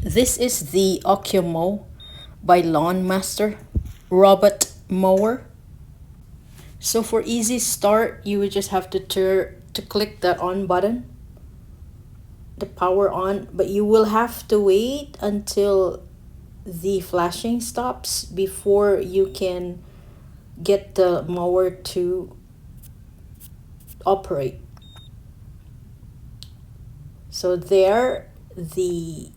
This is the OcuMow by LAWNMASTER robot mower. So for easy start, you would just have to click that on button, the power on, but you will have to wait until the flashing stops before you can get the mower to operate. So there, the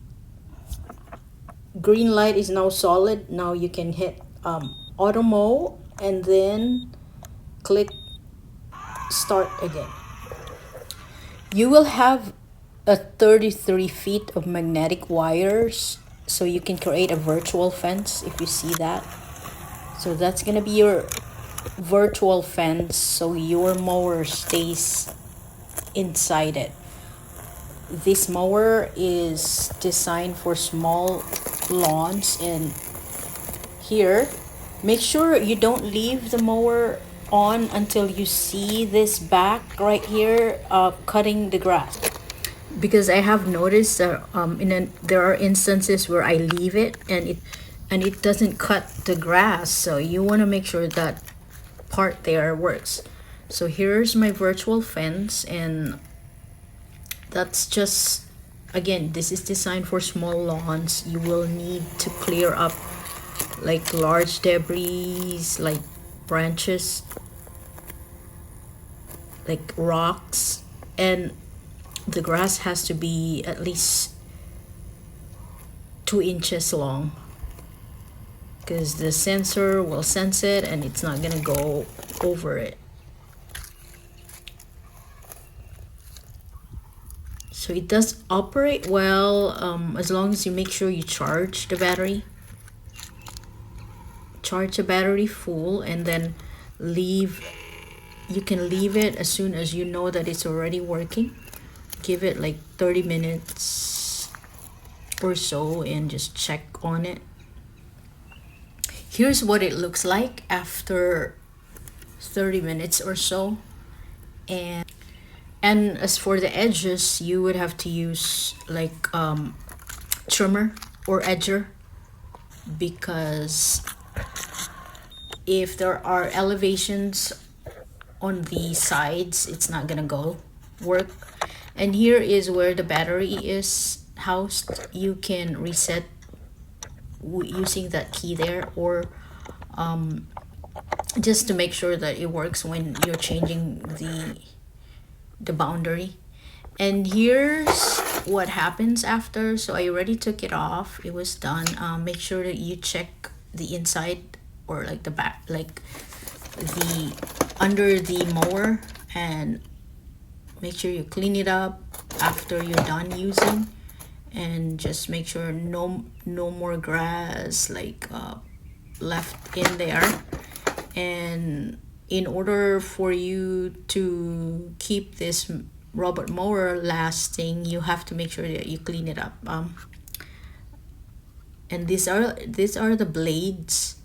green light is now solid. Now you can hit auto mow and then click start again. You will have a 33 feet of magnetic wires, so you can create a virtual fence if you see that. So that's gonna be your virtual fence, so your mower stays inside it. This mower is designed for small lawns, and here, make sure you don't leave the mower on until you see this back right here cutting the grass, because I have noticed that there are instances where I leave it and it doesn't cut the grass, so you want to make sure that part there works. So here's my virtual fence, and that's just, again, this is designed for small lawns. You will need to clear up like large debris, like branches, like rocks, and the grass has to be at least 2 inches long, because the sensor will sense it and it's not gonna go over it. So it does operate well, as long as you make sure you charge the battery. Charge the battery full, and then you can leave it as soon as you know that it's already working. Give it like 30 minutes or so and just check on it. Here's what it looks like after 30 minutes or so. And as for the edges, you would have to use like trimmer or edger, because if there are elevations on the sides, it's not gonna work. And here is where the battery is housed. You can reset using that key there, or just to make sure that it works when you're changing the boundary. And here's what happens after. So I already took it off, it was done. Make sure that you check the inside, or like the back, like the under the mower, and make sure you clean it up after you're done using, and just make sure no more grass like left in there. And in order for you to keep this robot mower lasting, you have to make sure that you clean it up. And these are the blades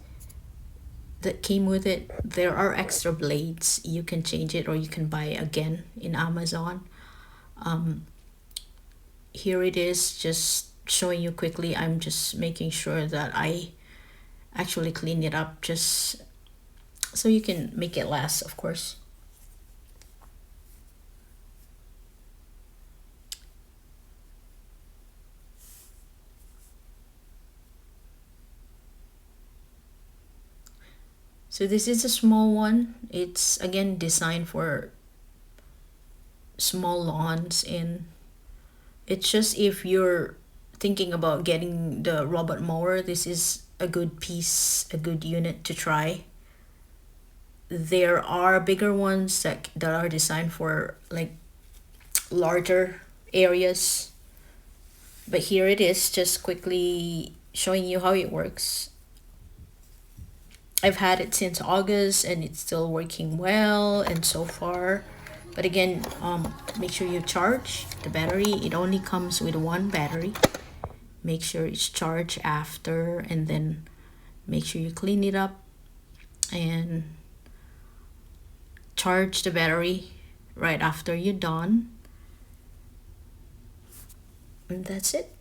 that came with it. There are extra blades. You can change it, or you can buy again in Amazon. Here it is, just showing you quickly. I'm just making sure that I actually clean it up, just so you can make it last, of course. So this is a small one. It's again designed for small lawns, and it's just, if you're thinking about getting the robot mower, this is a good piece, a good unit to try. There are bigger ones that are designed for like larger areas, but here it is, just quickly showing you how it works. I've had it since August and it's still working well, and so far. But again, make sure you charge the battery. It only comes with one battery. Make sure it's charged after, and then make sure you clean it up and charge the battery right after you're done. And that's it.